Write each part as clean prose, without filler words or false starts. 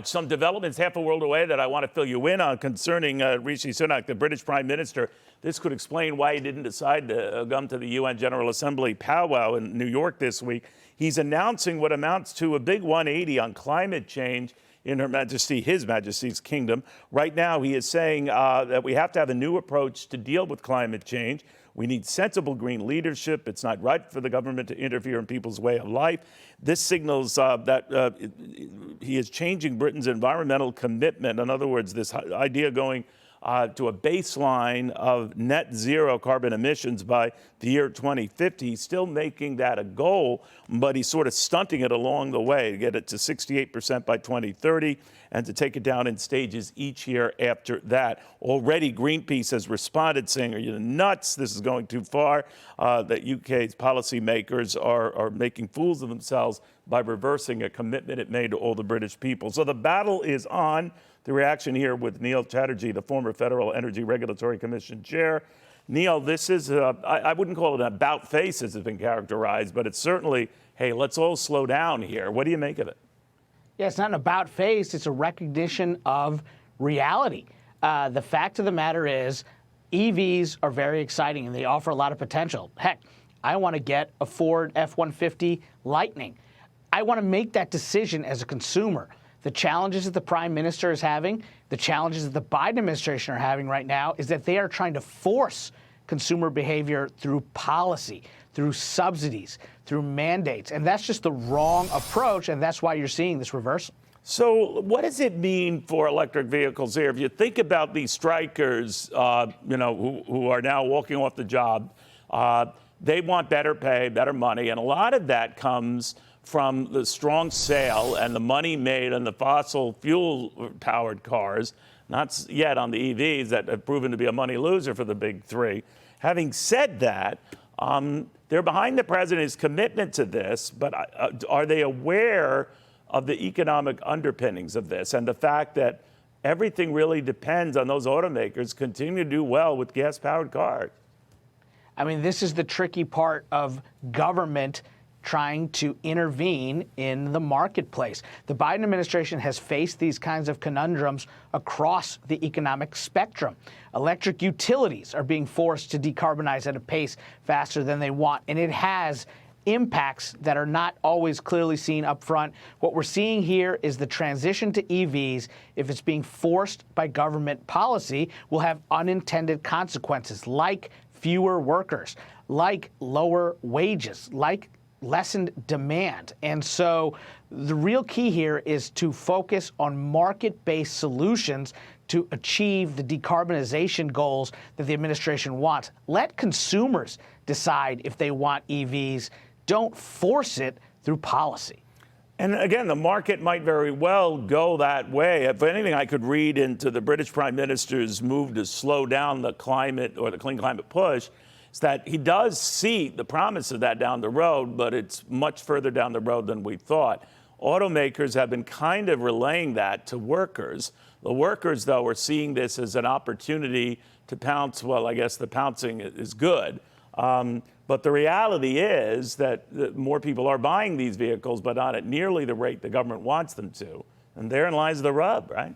Some developments half a world away that I want to fill you in on concerning Rishi Sunak, the British Prime Minister. This could explain why he didn't decide to come to the UN General Assembly powwow in New York this week. He's announcing what amounts to a big 180 on climate change in His Majesty's kingdom. Right now, he is saying that we have to have a new approach to deal with climate change. We need sensible green leadership. It's not right for the government to interfere in people's way of life. This signals that he is changing Britain's environmental commitment. In other words, this idea going to a baseline of net zero carbon emissions by the year 2050. He's still making that a goal, but he's sort of stunting it along the way to get it to 68% by 2030 and to take it down in stages each year after that. Already, Greenpeace has responded saying, are you nuts? This is going too far. That UK's policymakers are making fools of themselves by reversing a commitment it made to all the British people. So the battle is on. The reaction here with Neil Chatterjee, the former Federal Energy Regulatory Commission chair. Neil, this is, I wouldn't call it an about face as it's been characterized, but it's certainly, hey, let's all slow down here. What do you make of it? Yeah, it's not an about face. It's a recognition of reality. The fact of the matter is EVs are very exciting and they offer a lot of potential. Heck, I want to get a Ford F-150 Lightning. I want to make that decision as a consumer. The challenges that the Prime Minister is having, the challenges that the Biden administration are having right now is that they are trying to force consumer behavior through policy, through subsidies, through mandates. And that's just the wrong approach, and that's why you're seeing this reversal. So what does it mean for electric vehicles here? If you think about these strikers, who are now walking off the job, they want better pay, better money, and a lot of that comes from the strong sale and the money made on the fossil fuel-powered cars, not yet on the EVs that have proven to be a money loser for the big three. Having said that, they're behind the president's commitment to this, but are they aware of the economic underpinnings of this and the fact that everything really depends on those automakers continue to do well with gas-powered cars? I mean, this is the tricky part of government trying to intervene in the marketplace. The Biden administration has faced these kinds of conundrums across the economic spectrum. Electric utilities are being forced to decarbonize at a pace faster than they want, and it has impacts that are not always clearly seen up front. What we're seeing here is the transition to EVs, if it's being forced by government policy, will have unintended consequences like fewer workers, like lower wages, like lessened demand. And so the real key here is to focus on market-based solutions to achieve the decarbonization goals that the administration wants. Let consumers decide if they want EVs. Don't force it through policy. And again, the market might very well go that way. If anything, I could read into the British Prime Minister's move to slow down the climate or the clean climate push is that he does see the promise of that down the road, but it's much further down the road than we thought. Automakers have been kind of relaying that to workers. The workers, though, are seeing this as an opportunity to pounce. Well, I guess the pouncing is good. But the reality is that more people are buying these vehicles, but not at nearly the rate the government wants them to. And therein lies the rub, right?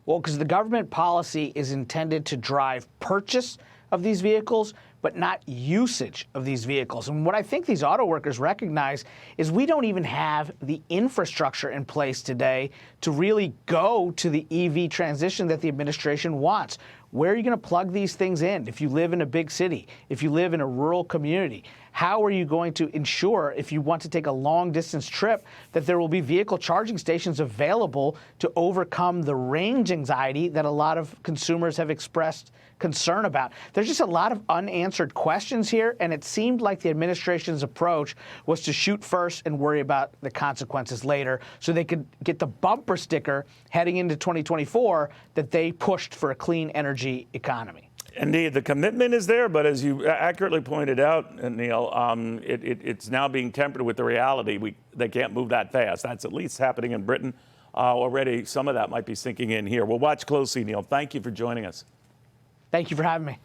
Well, because the government policy is intended to drive purchase of these vehicles, but not usage of these vehicles. And what I think these auto workers recognize is we don't even have the infrastructure in place today to really go to the EV transition that the administration wants. Where are you going to plug these things in if you live in a big city, if you live in a rural community? How are you going to ensure, if you want to take a long-distance trip, that there will be vehicle charging stations available to overcome the range anxiety that a lot of consumers have expressed concern about? There's just a lot of unanswered questions here, and it seemed like the administration's approach was to shoot first and worry about the consequences later so they could get the bumper sticker heading into 2024 that they pushed for a clean energy economy. Indeed, the commitment is there, but as you accurately pointed out, Neil, it's now being tempered with the reality. They can't move that fast. That's at least happening in Britain already. Some of that might be sinking in here. We'll watch closely, Neil. Thank you for joining us. Thank you for having me.